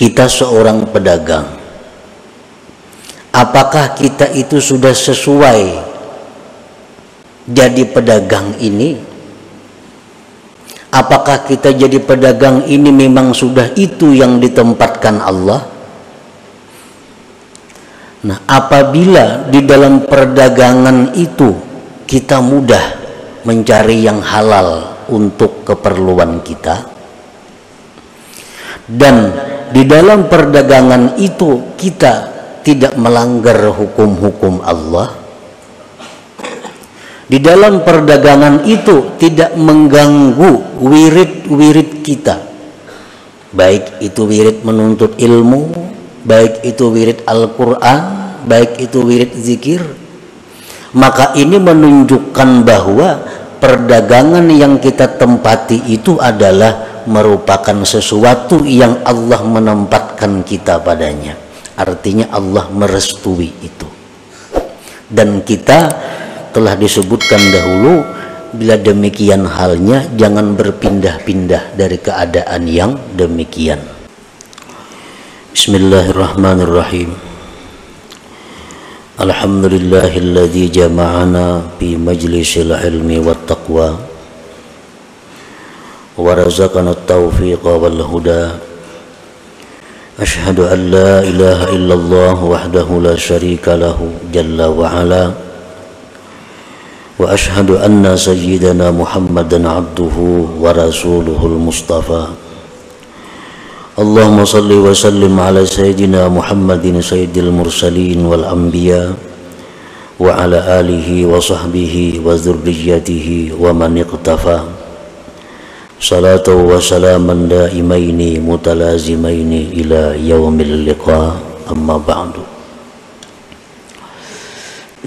kita seorang pedagang. Apakah kita itu sudah sesuai jadi pedagang ini? Apakah kita jadi pedagang ini memang sudah itu yang ditempatkan Allah? Nah, apabila di dalam perdagangan itu kita mudah mencari yang halal untuk keperluan kita, dan di dalam perdagangan itu kita tidak melanggar hukum-hukum Allah, di dalam perdagangan itu tidak mengganggu wirid-wirid kita, baik itu wirid menuntut ilmu, baik itu wirid Al-Quran, baik itu wirid zikir, maka ini menunjukkan bahwa perdagangan yang kita tempati itu adalah merupakan sesuatu yang Allah menempatkan kita padanya. Artinya Allah merestui itu. Dan kita telah disebutkan dahulu, bila demikian halnya jangan berpindah-pindah dari keadaan yang demikian. Bismillahirrahmanirrahim. Alhamdulillahilladzi jama'ana fi majlisil ilmi wat taqwa wa razaqana at-taufiqa wal huda. Asyhadu an la ilaha illallah wahdahu la syarika lahu jalla wa ala, wa asyhadu anna sayyidana Muhammadan abduhu wa rasuluhul mustafa. Allahumma salli wa sallim ala sayyidina Muhammadin sayyidil mursalin wal anbiya wa ala alihi wa sahbihi wa dzurriyyatihi wa man iqtafa. Salatu wa salaman daimaini mutalazimaini ila yaumil liqa, amma ba'du.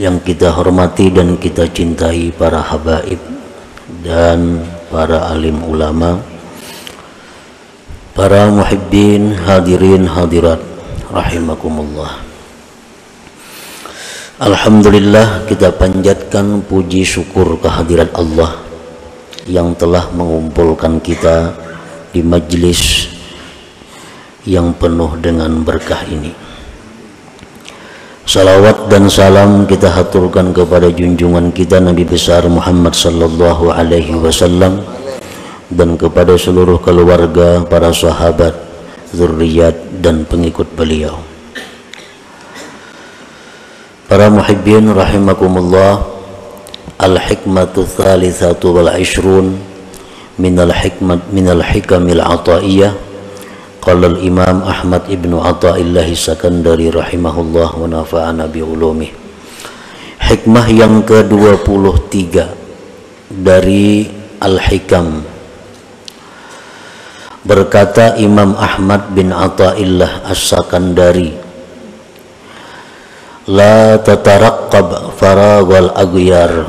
Yang kita hormati dan kita cintai para habaib dan para alim ulama, para muhibbin, hadirin hadirat rahimakumullah. Alhamdulillah, kita panjatkan puji syukur kehadirat Allah yang telah mengumpulkan kita di majlis yang penuh dengan berkah ini. Salawat dan salam kita haturkan kepada junjungan kita Nabi besar Muhammad sallallahu alaihi wasallam, dan kepada seluruh keluarga, para sahabat, zuriat dan pengikut beliau. Para muhibbin rahimakumullah, al-hikmatu thalithatu wal ishrun minal hikamil ataiyah. Qala al-imam Ahmad ibnu Athaillah Sakandari rahimahullah wa nafa'ana bi ulumih. Hikmah yang ke-23 dari al-hikam. Berkata Imam Ahmad bin Athaillah As-Sakandari, la tataraqqab faraghal aghyar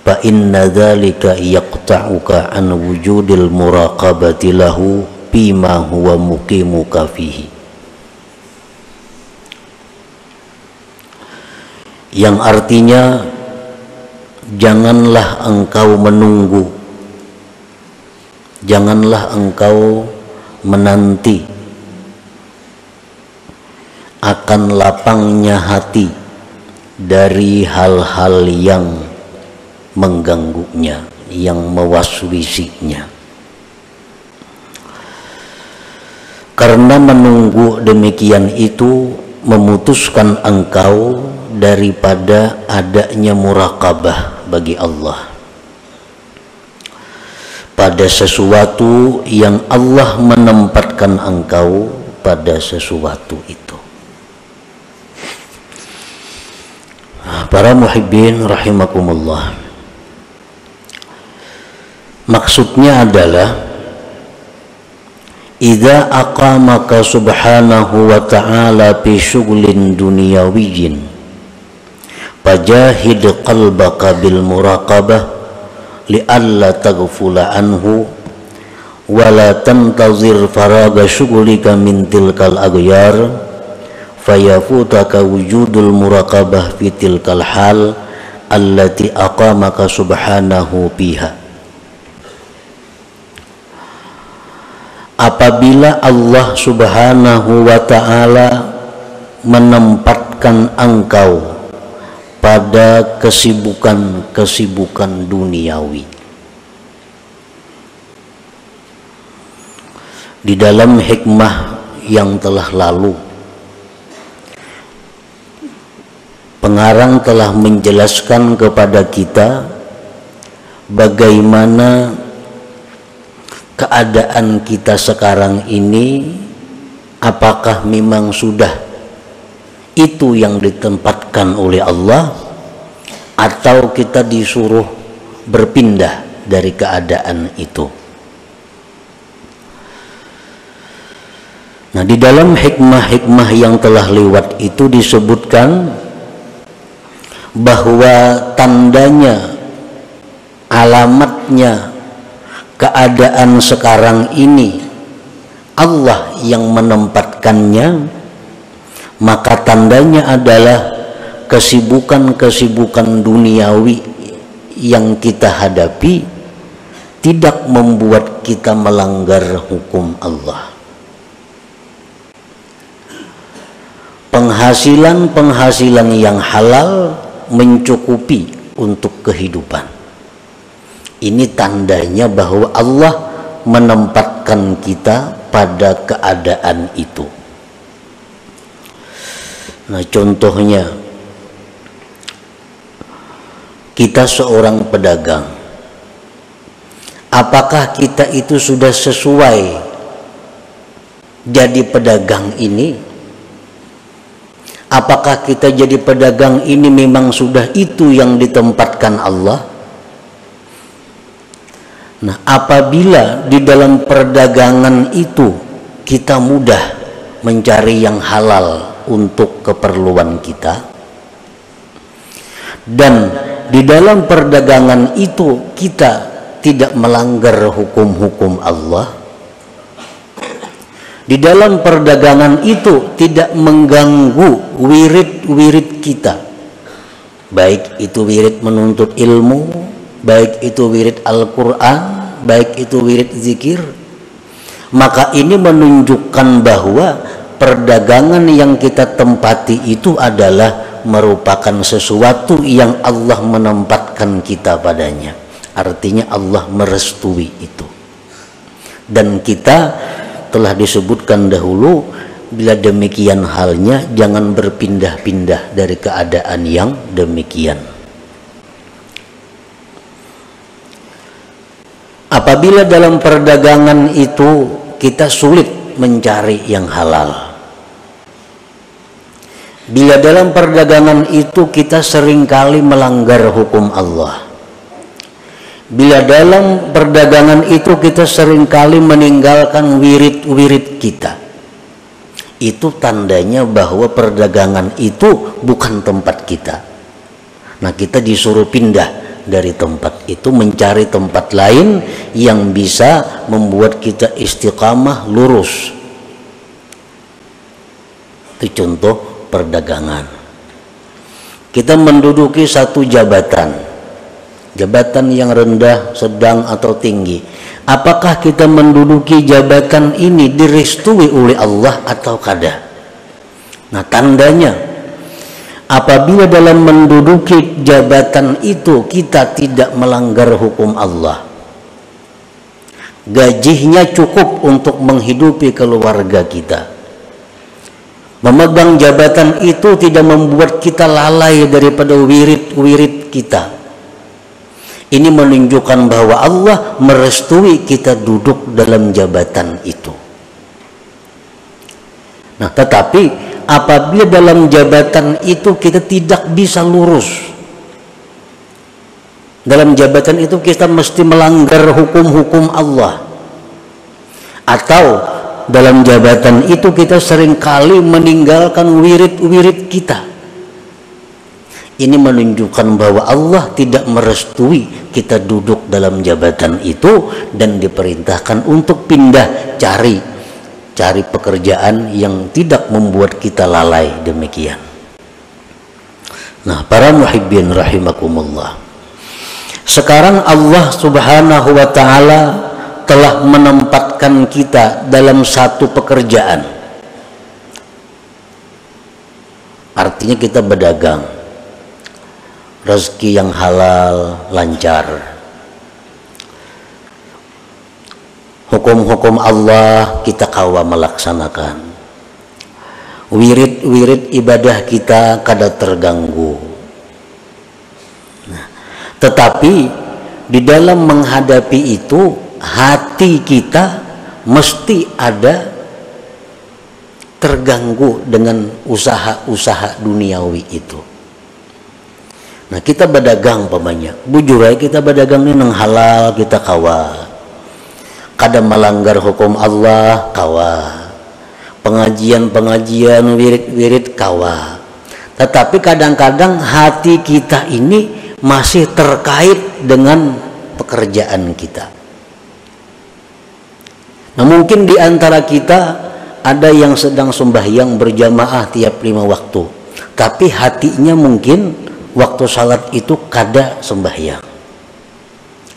fa inna dzalika yaqta'uka an wujudil muraqabati lahu bima huwa muqimuka fihi. Yang artinya, janganlah engkau menunggu, janganlah engkau menanti akan lapangnya hati dari hal-hal yang mengganggunya, yang mewaswisinya. Karena menunggu demikian itu memutuskan engkau daripada adanya muraqabah bagi Allah pada sesuatu yang Allah menempatkan engkau pada sesuatu itu. Para muhibbin rahimakumullah, maksudnya adalah idza aqamaka subhanahu wa ta'ala fi syughlin dunyawiyyin fajahid qalbaka bil muraqabah li'alla taghfula anhu wa la tantazir faraga syughlika min tilkal aghyar fayafutaka wujudul muraqabah fi tilkal hal allati aqamaka subhanahu biha. apabila Allah Subhanahu wa ta'ala menempatkan engkau pada kesibukan-kesibukan duniawi. Di dalam hikmah yang telah lalu, pengarang telah menjelaskan kepada kita bagaimana keadaan kita sekarang ini, apakah memang sudah itu yang ditempatkan oleh Allah, atau kita disuruh berpindah dari keadaan itu. Nah, di dalam hikmah-hikmah yang telah lewat itu disebutkan bahwa tandanya, alamatnya keadaan sekarang ini Allah yang menempatkannya, maka tandanya adalah kesibukan-kesibukan duniawi yang kita hadapi tidak membuat kita melanggar hukum Allah. Penghasilan yang halal mencukupi untuk kehidupan. Ini tandanya bahwa Allah menempatkan kita pada keadaan itu. Nah, contohnya, kita seorang pedagang. Apakah kita itu sudah sesuai jadi pedagang ini? Apakah kita jadi pedagang ini memang sudah itu yang ditempatkan Allah? Nah, apabila di dalam perdagangan itu kita mudah mencari yang halal untuk keperluan kita, dan di dalam perdagangan itu kita tidak melanggar hukum-hukum Allah, di dalam perdagangan itu tidak mengganggu wirid-wirid kita, baik itu wirid menuntut ilmu, baik itu wirid Al-Quran, baik itu wirid zikir, maka ini menunjukkan bahwa perdagangan yang kita tempati itu adalah merupakan sesuatu yang Allah menempatkan kita padanya. Artinya Allah merestui itu. Dan kita telah disebutkan dahulu, bila demikian halnya jangan berpindah-pindah dari keadaan yang demikian. Apabila dalam perdagangan itu kita sulit mencari yang halal, bila dalam perdagangan itu kita seringkali melanggar hukum Allah, bila dalam perdagangan itu kita seringkali meninggalkan wirid-wirid kita, itu tandanya bahwa perdagangan itu bukan tempat kita. Nah, kita disuruh pindah dari tempat itu, mencari tempat lain yang bisa membuat kita istiqamah, lurus. Itu contoh perdagangan. Kita menduduki satu jabatan yang rendah, sedang atau tinggi. Apakah kita menduduki jabatan ini direstui oleh Allah atau kada? Nah, tandanya apabila dalam menduduki jabatan itu kita tidak melanggar hukum Allah, gajinya cukup untuk menghidupi keluarga kita, memegang jabatan itu tidak membuat kita lalai daripada wirid-wirid kita, ini menunjukkan bahwa Allah merestui kita duduk dalam jabatan itu. Nah, tetapi apabila dalam jabatan itu kita tidak bisa lurus, dalam jabatan itu kita mesti melanggar hukum-hukum Allah, atau dalam jabatan itu kita seringkali meninggalkan wirid-wirid kita, ini menunjukkan bahwa Allah tidak merestui kita duduk dalam jabatan itu dan diperintahkan untuk pindah, cari pekerjaan yang tidak membuat kita lalai demikian. Nah, para muhibbin rahimakumullah, sekarang Allah Subhanahu wa ta'ala telah menempatkan menempatkan kita dalam satu pekerjaan. Artinya kita berdagang, rezeki yang halal, lancar. Hukum-hukum Allah kita kawa melaksanakan. Wirid-wirid ibadah kita kada terganggu. Nah, tetapi di dalam menghadapi itu, hati kita mesti ada terganggu dengan usaha-usaha duniawi itu. Nah, kita berdagang pamannya, bujur aja kita berdagang ini nang halal kita kawa, kada melanggar hukum Allah kawa, pengajian-pengajian wirid-wirid kawa. Tetapi kadang-kadang hati kita ini masih terkait dengan pekerjaan kita. Nah, mungkin di antara kita ada yang sedang sembahyang berjamaah tiap 5 waktu, tapi hatinya mungkin waktu salat itu kada sembahyang,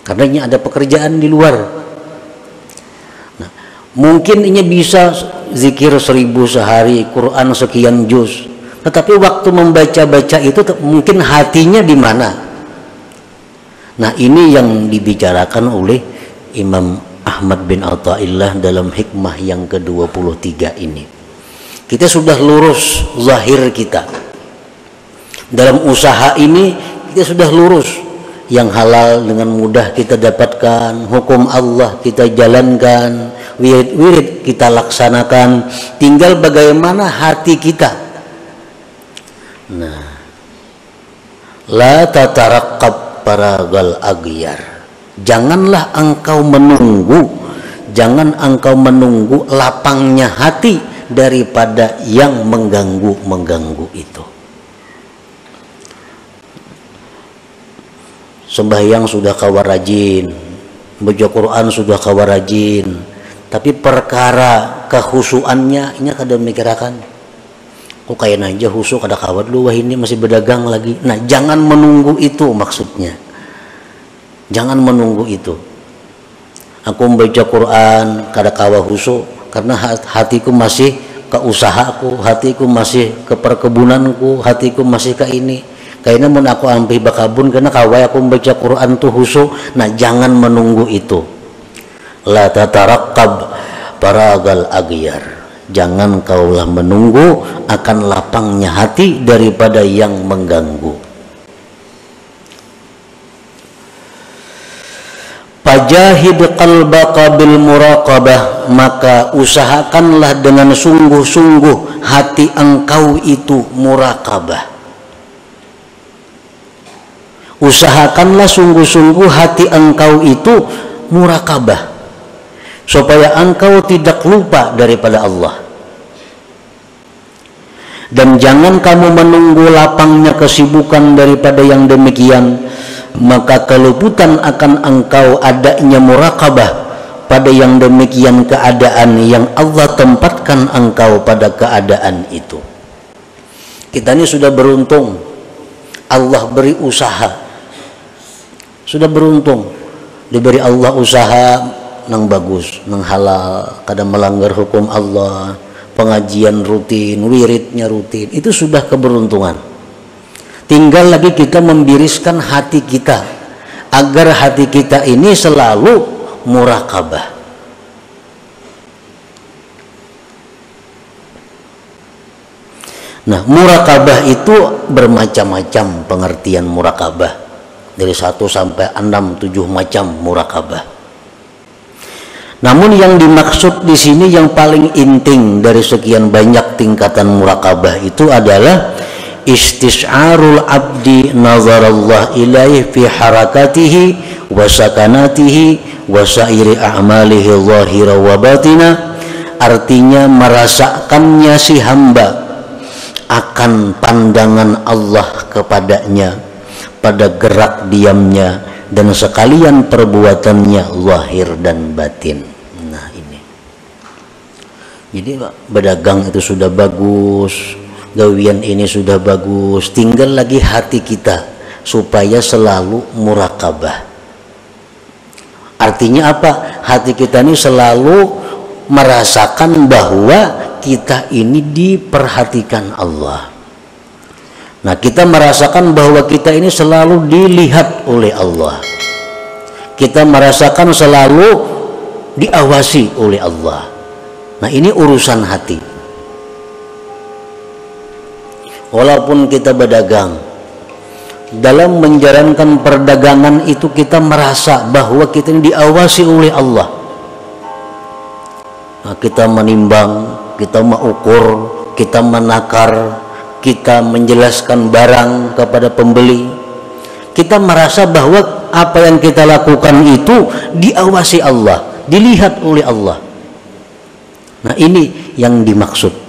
karena ada pekerjaan di luar. Nah, mungkin ini bisa zikir 1000 sehari, Quran sekian juz, tetapi waktu membaca-baca itu mungkin hatinya di mana? Nah, ini yang dibicarakan oleh Imam Ahmad bin Athaillah dalam hikmah yang ke-23 ini. Kita sudah lurus zahir kita. Dalam usaha ini kita sudah lurus. Yang halal dengan mudah kita dapatkan, hukum Allah kita jalankan, wirid-wirid kita laksanakan. Tinggal bagaimana hati kita. Nah, la tataraqqab paragal aghyar. Janganlah engkau menunggu, jangan engkau menunggu lapangnya hati daripada yang mengganggu itu. Sembahyang sudah kawa rajin, baca Quran sudah kawa rajin, tapi perkara kehusuannya ini kada mikirakan. Kok kayak aja husu kada kawa dulu, wah ini masih berdagang lagi. Nah, jangan menunggu itu maksudnya. Jangan menunggu itu. Aku membaca Quran kada kawa husu karena hatiku masih ke usahaku, hatiku masih ke perkebunanku, hatiku masih ke ini. Kayaknya mun aku ambil bakabun karena kawa aku membaca Quran tuh husu. Nah, jangan menunggu itu. La tataraqqab paragal aghyar. Jangan kaulah menunggu akan lapangnya hati daripada yang mengganggu. Fajahid qalbaka bil muraqabah, maka usahakanlah dengan sungguh-sungguh hati engkau itu muraqabah. Usahakanlah sungguh-sungguh hati engkau itu muraqabah, supaya engkau tidak lupa daripada Allah. Dan jangan kamu menunggu lapangnya kesibukan daripada yang demikian, maka keluputan akan engkau adanya muraqabah pada yang demikian keadaan yang Allah tempatkan engkau pada keadaan itu. Kita ini sudah beruntung, Allah beri usaha, sudah beruntung diberi Allah usaha nang bagus, nang halal, kada melanggar hukum Allah, pengajian rutin, wiridnya rutin, itu sudah keberuntungan. Tinggal lagi kita membiriskan hati kita agar hati kita ini selalu muraqabah. Nah, muraqabah itu bermacam-macam pengertian muraqabah. Dari 1 sampai 6, 7 macam muraqabah. Namun yang dimaksud di sini yang paling inting dari sekian banyak tingkatan muraqabah itu adalah istis'arul abdi nazarallah ilaih fi harakatihi wa sakanatihi wa sairi a'malihi zahira wa batina. Artinya merasakannya si hamba akan pandangan Allah kepadanya pada gerak diamnya dan sekalian perbuatannya zahir dan batin. Nah, ini jadi berdagang itu sudah bagus, gawian ini sudah bagus, tinggal lagi hati kita supaya selalu muraqabah. Artinya apa? Hati kita ini selalu merasakan bahwa kita ini diperhatikan Allah. Nah, kita merasakan bahwa kita ini selalu dilihat oleh Allah. Kita merasakan selalu diawasi oleh Allah. Nah, ini urusan hati. Walaupun kita berdagang, dalam menjalankan perdagangan itu kita merasa bahwa kita ini diawasi oleh Allah. Nah, kita menimbang, kita mengukur, kita menakar, kita menjelaskan barang kepada pembeli. Kita merasa bahwa apa yang kita lakukan itu diawasi Allah, dilihat oleh Allah. Nah, ini yang dimaksud.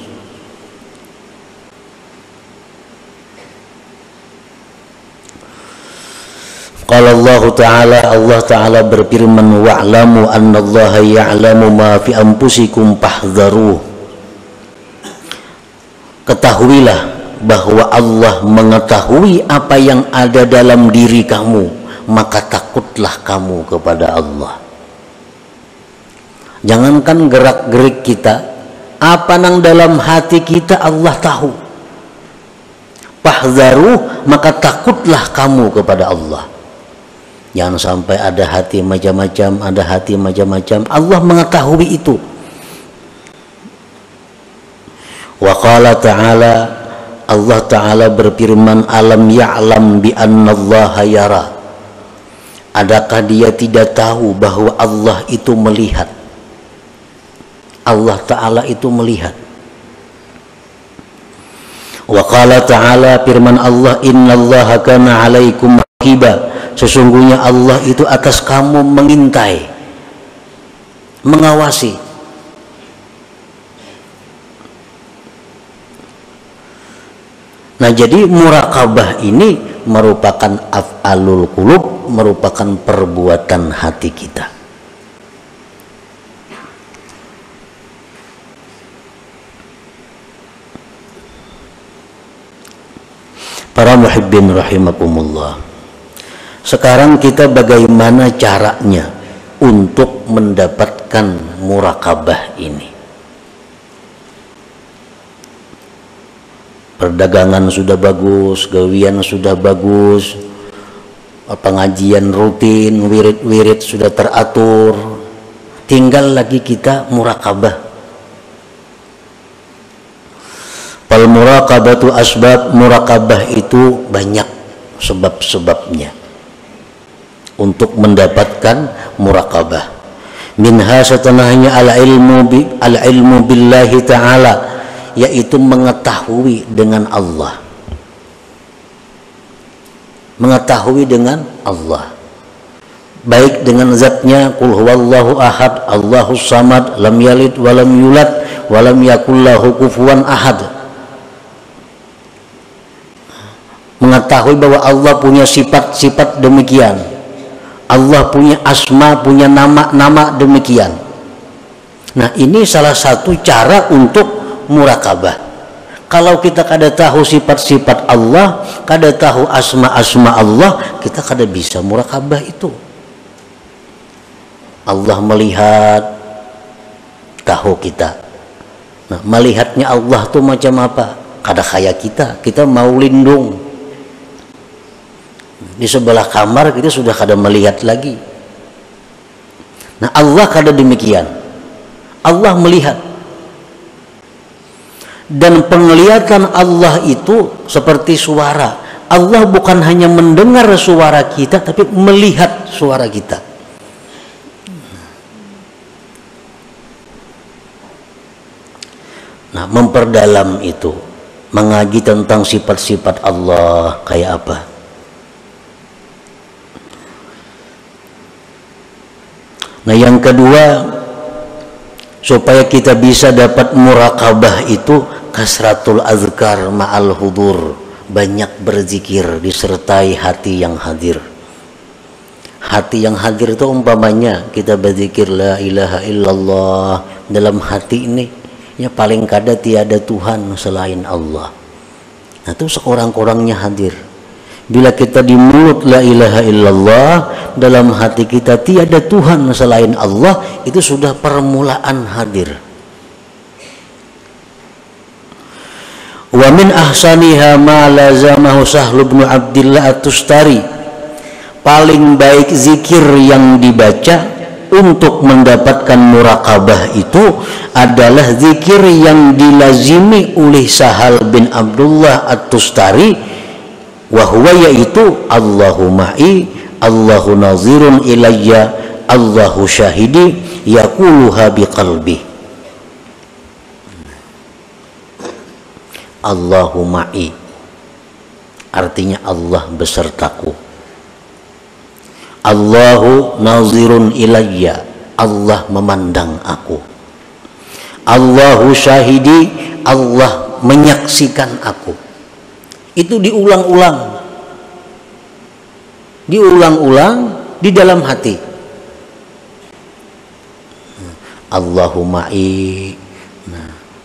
Qala Allah Ta'ala berfirman, wa'lamu annallaha ya'lamu ma fi anfusikum fahdharuh. Ketahuilah bahwa Allah mengetahui apa yang ada dalam diri kamu, maka takutlah kamu kepada Allah. Jangankan gerak-gerik kita, apa yang dalam hati kita Allah tahu. Fahdharuh, maka takutlah kamu kepada Allah. Jangan sampai ada hati macam-macam, ada hati macam-macam. Allah mengetahui itu. Wa qala ta'ala, Allah Ta'ala berfirman, alam ya'lam bi annallaha yara. Adakah dia tidak tahu bahwa Allah itu melihat? Allah Ta'ala itu melihat. Wa qala ta'ala, firman Allah, innallaha kana 'alaikum raqiba. Sesungguhnya Allah itu atas kamu mengintai, mengawasi. Nah, jadi muraqabah ini merupakan af'alul qulub, merupakan perbuatan hati kita. Para muhibbin rahimakumullah. Sekarang kita bagaimana caranya untuk mendapatkan muraqabah ini? Perdagangan sudah bagus, gawian sudah bagus, pengajian rutin, wirid-wirid sudah teratur, tinggal lagi kita muraqabah. Fal muraqabatu asbab, muraqabah itu banyak sebab-sebabnya untuk mendapatkan muraqabah. Minha, setelahnya al-ilmu billahi ta'ala, yaitu mengetahui dengan Allah. Mengetahui dengan Allah, baik dengan zatnya, qul huwallahu ahad, Allahus samad, lam yalid walam yulad walam yakul lahu kufuwan ahad. Mengetahui bahwa Allah punya sifat-sifat demikian, Allah punya asma, punya nama-nama demikian. Nah, ini salah satu cara untuk muraqabah. Kalau kita kada tahu sifat-sifat Allah, kada tahu asma-asma Allah, kita kada bisa muraqabah itu. Allah melihat, tahu kita. Nah, melihatnya Allah tuh macam apa? Kada kayak kita mau lindung. Di sebelah kamar kita sudah kada melihat lagi. Nah, Allah kada demikian. Allah melihat. Dan penglihatan Allah itu seperti suara. Allah bukan hanya mendengar suara kita, tapi melihat suara kita. Nah, memperdalam itu, mengaji tentang sifat-sifat Allah kayak apa. Nah, yang kedua, supaya kita bisa dapat muraqabah itu, kasratul azkar ma'al hudur, banyak berzikir disertai hati yang hadir. Hati yang hadir itu umpamanya kita berzikir la ilaha illallah, dalam hati ini ya paling kada tiada Tuhan selain Allah. Nah, itu sekurang-kurangnya hadir. Bila kita di mulut la ilaha illallah, dalam hati kita tiada Tuhan selain Allah, itu sudah permulaan hadir. Wa min ahsaniha ma lazamahu Sahl bin Abdillah At-Tustari. Paling baik zikir yang dibaca untuk mendapatkan muraqabah itu adalah zikir yang dilazimi oleh Sahal bin Abdullah At-Tustari, wahwa yaitu Allahu ma'i, Allahu nazirun ilayya, Allahu syahidi, yaquluha biqalbi. Allahu ma'i artinya Allah besertaku. Allahu nazirun ilayya, Allah memandang aku. Allahu syahidi, Allah menyaksikan aku. Itu diulang-ulang di dalam hati. Allahu ma'i,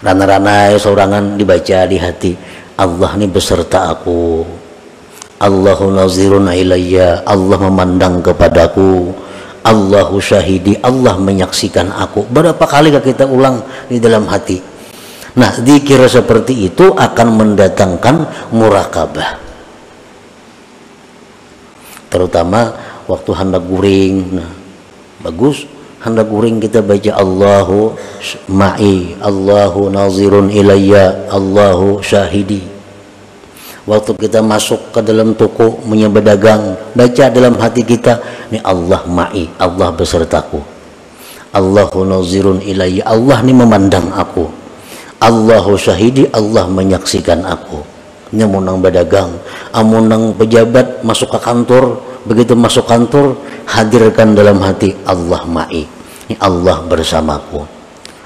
rana-rana seorangan dibaca di hati. Allah ini beserta aku. Allahu nazirun ilayya, Allah memandang kepadaku. Allahu syahidi, Allah menyaksikan aku. Berapa kali kita ulang di dalam hati? Nah, zikir seperti itu akan mendatangkan muraqabah. Terutama waktu hendak guring. Nah, bagus hendak guring kita baca Allahu ma'i, Allahu nazirun ilayya, Allahu syahidi. Waktu kita masuk ke dalam toko berdagang, baca dalam hati kita, ini Allah ma'i, Allah besertaku. Allahu nazirun ilayya, Allah ini memandang aku. Allahu syahidi, Allah menyaksikan aku. Ini munang berdagang, amunang pejabat masuk ke kantor, begitu masuk kantor, hadirkan dalam hati Allah ma'i, ini Allah bersamaku.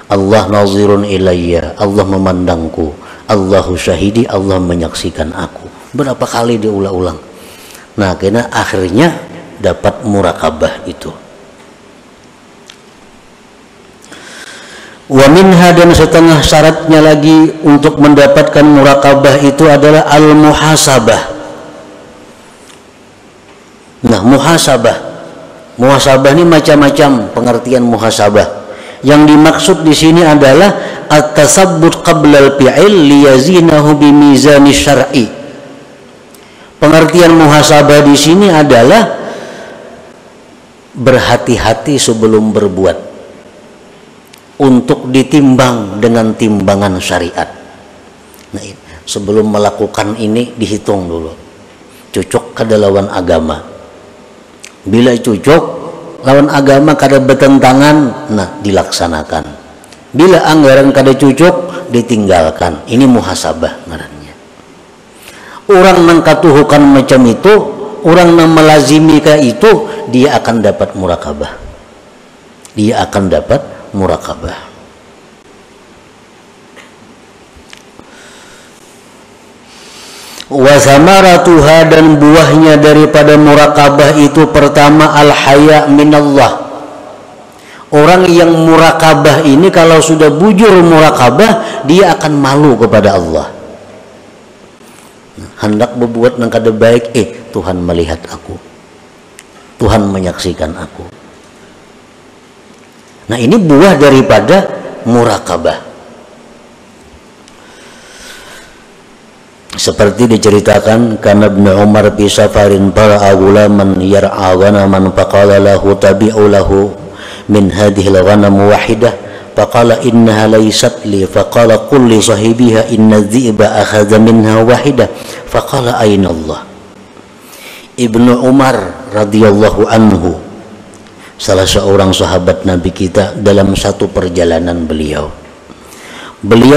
Allah nazirun ilayya, Allah memandangku. Allahu syahidi, Allah menyaksikan aku. Berapa kali diulang-ulang. Nah, karena akhirnya dapat muraqabah itu. Wa minha, dan setengah syaratnya lagi untuk mendapatkan muraqabah itu adalah al-muhasabah. Nah, muhasabah ini macam-macam pengertian muhasabah. Yang dimaksud di sini adalah at-tasabbut qabla al-fi'il liyazinahu bimizani syar'i. Pengertian muhasabah di sini adalah berhati-hati sebelum berbuat, untuk ditimbang dengan timbangan syariat. Nah, sebelum melakukan ini dihitung dulu, cocok kada lawan agama. Bila cocok lawan agama kada bertentangan, nah dilaksanakan. Bila anggaran kada cocok, ditinggalkan. Ini muhasabah ngarannya. Orang nang katuhukan macam itu, orang nang melazimi ka itu, dia akan dapat muraqabah. Dia akan dapat muraqabah. Wa samaratuha, dan buahnya daripada muraqabah itu pertama al-haya minallah. Orang yang muraqabah ini kalau sudah bujur muraqabah, dia akan malu kepada Allah. Hendak berbuat nang kada baik, Tuhan melihat aku, Tuhan menyaksikan aku. Nah, ini buah daripada muraqabah. Seperti diceritakan, karena Ibnu Umar fi safarin para'a gulaman yar'a ghanaman faqala lahu tabi'u lahu min hadhihi al-ghanam wahidah faqala innaha laysat li faqala qul li sahibiha inna dhi'ba akhadha minha wahidah faqala ayna Allah. Ibnu Umar radhiyallahu anhu, salah seorang sahabat Nabi kita, dalam satu perjalanan beliau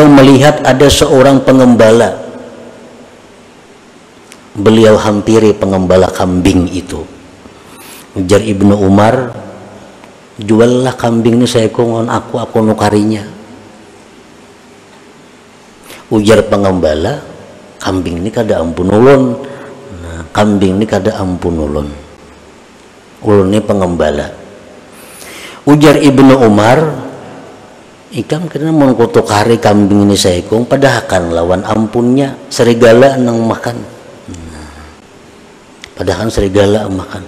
melihat ada seorang pengembala. Beliau hampiri pengembala kambing itu. Ujar Ibnu Umar, juallah kambing ini saya kongon aku nukarinya. Ujar pengembala, kambing ini kada ampun ulun. Nah, kambing ini kada ampun ulun. Ulun ini pengembala. Ujar Ibnu Umar, ikam kena mengkotok-kari kambing ini saya kong, padahal kan lawan ampunnya serigala nang makan. padahal serigala makan.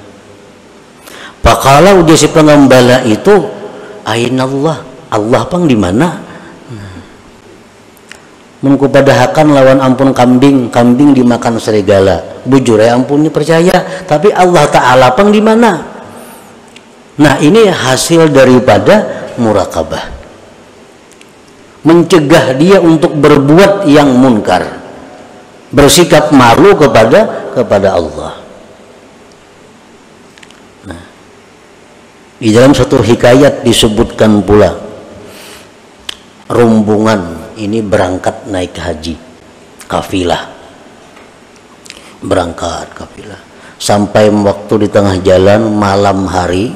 Pakala udah si pengembala itu, ainallah, Allah pang di mana? Mun kupadahakan lawan ampun kambing, kambing dimakan serigala. Bujur ya ampun, percaya, tapi Allah Ta'ala pang di mana? Nah, ini hasil daripada murakabah. Mencegah dia untuk berbuat yang munkar, bersikap malu kepada Allah. Nah, di dalam satu hikayat disebutkan pula, rombongan ini berangkat naik haji, kafilah, berangkat kafilah, sampai waktu di tengah jalan malam hari,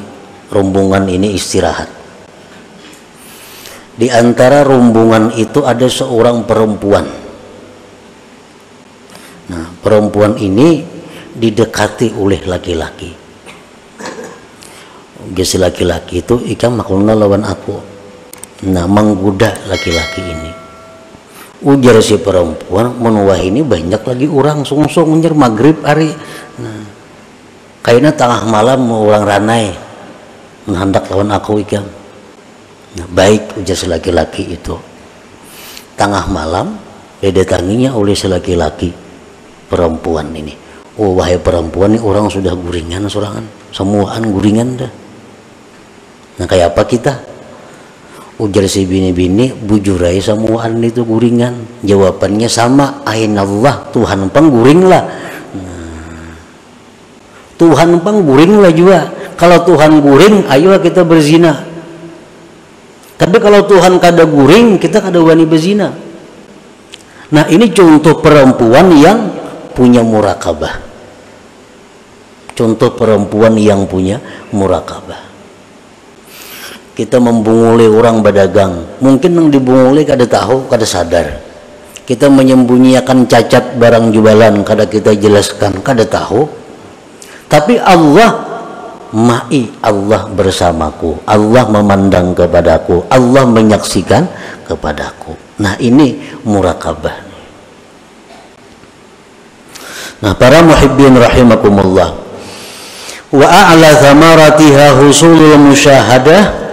rombongan ini istirahat. Di antara rombongan itu ada seorang perempuan. Nah, perempuan ini didekati oleh laki-laki. Si laki-laki itu ikam maklumna lawan aku. Nah, menggoda laki-laki ini. Ujar si perempuan, menuah ini banyak lagi orang sungsung menjer maghrib hari. Nah, kayaknya tengah malam mau orang ranai menghendak lawan aku ikam. Nah, baik, ujar si laki-laki itu. Tengah malam didatanginya oleh si laki-laki perempuan ini. Oh, wahai perempuan, ini orang sudah guringan sorangan, semuaan guringan dah. Nah, kayak apa kita? Ujar si bini-bini, bujurai semuaan itu guringan. Jawabannya sama, ainallah, Tuhan pengguring lah. Nah, Tuhan pengguring lah juga. Kalau Tuhan guring, ayo kita berzina. Tapi kalau Tuhan kada guring, kita kada wani berzina. Nah, ini contoh perempuan yang punya murakabah. Contoh perempuan yang punya murakabah. Kita membunguli orang berdagang, mungkin yang dibunguli kada tahu, kada sadar. Kita menyembunyikan cacat barang jualan, kada kita jelaskan, kada tahu. Tapi Allah ma'i, Allah bersamaku, Allah memandang kepadaku, Allah menyaksikan kepadaku. Nah, ini murakabah. Nah, para muhibbin rahimakumullah, wa a'la thamaratiha husulul musyahadah,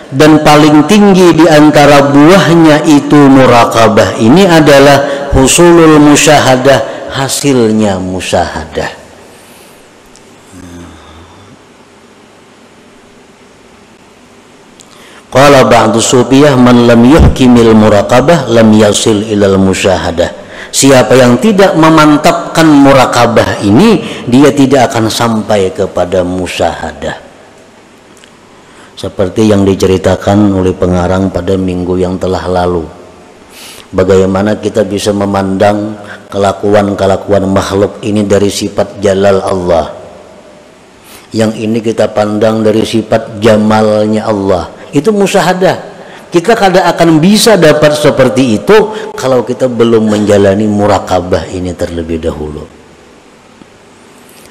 dan paling tinggi di antara buahnya itu murakabah ini adalah husulul musyahadah, hasilnya musyahadah. Qala ba'du sufiyah, man lam yuhkimil murakabah lam yasil ilal musyahadah. Siapa yang tidak memantapkan murakabah ini, dia tidak akan sampai kepada musyahadah. Seperti yang diceritakan oleh pengarang pada minggu yang telah lalu, bagaimana kita bisa memandang kelakuan-kelakuan makhluk ini dari sifat jalal Allah, yang ini kita pandang dari sifat jamalnya Allah. Itu musyahadah. Kita kada akan bisa dapat seperti itu kalau kita belum menjalani murakabah ini terlebih dahulu.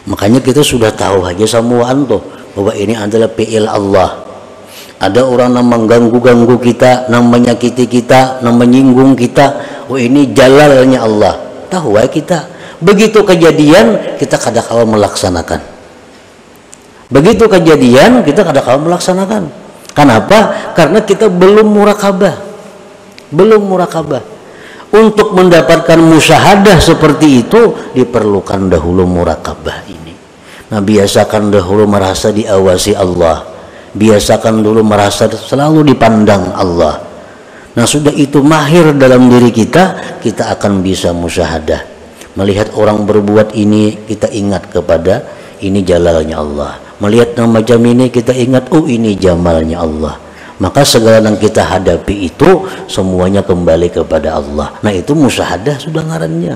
Makanya kita sudah tahu aja semuaan tuh bahwa ini adalah fi'il Allah. Ada orang yang mengganggu-ganggu kita, yang menyakiti kita, yang menyinggung kita, oh ini jalalnya Allah. Tahu ya kita. Begitu kejadian, kita kada kalah melaksanakan. Begitu kejadian, kita kada kalah melaksanakan. Kenapa? Karena kita belum murakabah. Belum murakabah. Untuk mendapatkan musyahadah seperti itu, diperlukan dahulu murakabah ini. Nah, biasakan dahulu merasa diawasi Allah. Biasakan dulu merasa selalu dipandang Allah. Nah, sudah itu mahir dalam diri kita, kita akan bisa musyahadah. Melihat orang berbuat ini, kita ingat kepada ini jalalnya Allah. Melihat yang macam ini, kita ingat, oh ini jamalnya Allah. Maka segala yang kita hadapi itu semuanya kembali kepada Allah. Nah, itu musyahadah sudah ngarannya.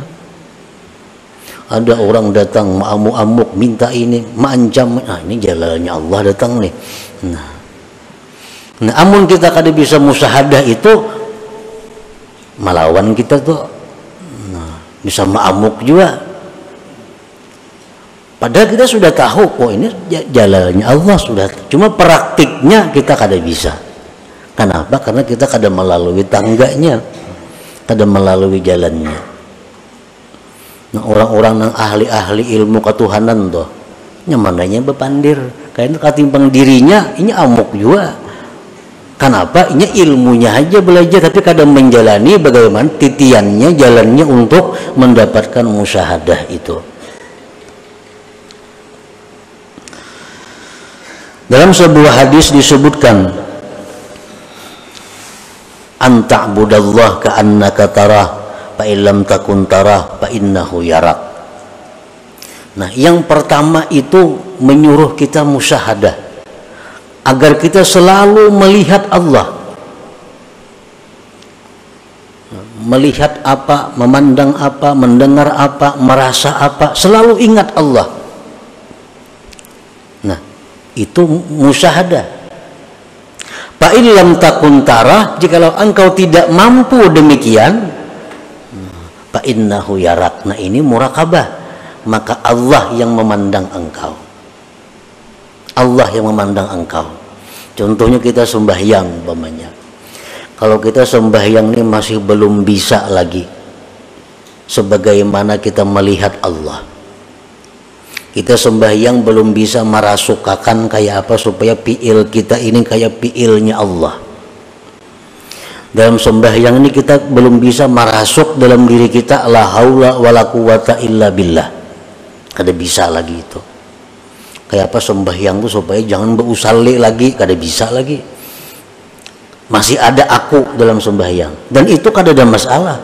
Ada orang datang amuk-amuk minta ini, mengancam, nah ini jalalnya Allah datang nih. Nah, amun kita kada bisa musyahadah itu melawan kita tuh, nah, bisa mengamuk juga. Padahal kita sudah tahu, oh ini jalannya Allah sudah. Cuma praktiknya kita kada bisa. Kenapa? Karena kita kada melalui tangganya, kada melalui jalannya. Nah, orang-orang yang ahli-ahli ilmu ketuhanan tuh nyamananya bepandir kayaknya katimbang dirinya ini amuk juga. Kenapa? Ini ilmunya aja belajar tapi kadang menjalani bagaimana titiannya jalannya untuk mendapatkan musyahadah itu. Dalam sebuah hadis disebutkan anta'budallah ka'annaka tarah fa illam takun tarah fa innahu yarak. Nah, yang pertama itu menyuruh kita musyahadah agar kita selalu melihat Allah. Melihat apa, memandang apa, mendengar apa, merasa apa, selalu ingat Allah. Nah, itu musyahadah. Fa illam takun tarah, jikalau engkau tidak mampu demikian, fa innahu yarak. Nah, ini muraqabah. Maka Allah yang memandang engkau. Allah yang memandang engkau. Contohnya kita sembahyang umpamanya. Kalau kita sembahyang ini masih belum bisa lagi sebagaimana kita melihat Allah. Kita sembahyang belum bisa merasukakan kayak apa supaya fiil kita ini kayak fiilnya Allah. Dalam sembahyang ini kita belum bisa merasuk dalam diri kita la haula wala quwata illa billah. Kada bisa lagi itu. Kayak apa sembahyang tuh supaya jangan berusalli lagi, kada bisa lagi. Masih ada aku dalam sembahyang dan itu kada ada masalah.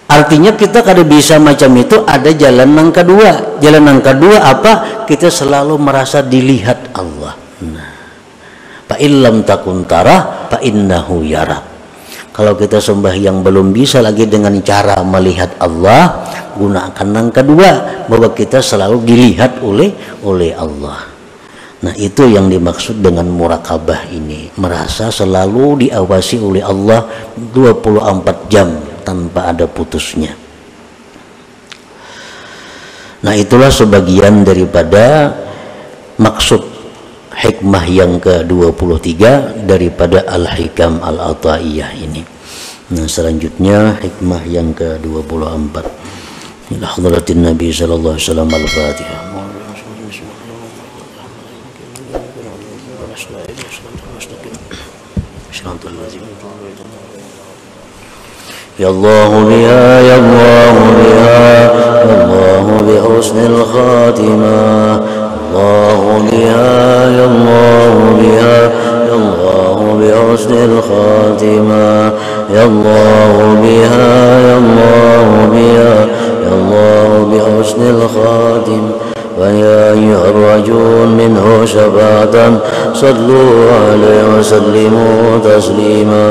Artinya kita kada bisa macam itu. Ada jalan yang kedua. Jalan yang kedua apa? Kita selalu merasa dilihat Allah. Nah, fa illam takun tarah fa innahu yarak. Kalau kita sembahyang belum bisa lagi dengan cara melihat Allah, gunakan yang kedua bahwa kita selalu dilihat oleh Allah. Nah, itu yang dimaksud dengan muraqabah ini, merasa selalu diawasi oleh Allah 24 jam tanpa ada putusnya. Nah, itulah sebagian daripada maksud hikmah yang ke-23 daripada Al-Hikam Al-Ataiyah ini. Nah, selanjutnya hikmah yang ke-24 ila hadratin Nabi sallallahu alaihi wasallam. Al-Fatihah. Ya Allah biha, ya Allah biha, ya Allah bi husnil khatimah. Allah biha, ya Allah biha, ya Allah bi husnil khatimah. Ya Allah biha, ya Allah biha, ya Allah bi husnil khatimah. ويا أيها الرجل منه شفاعة صلوا عليه وسلموا تسليما.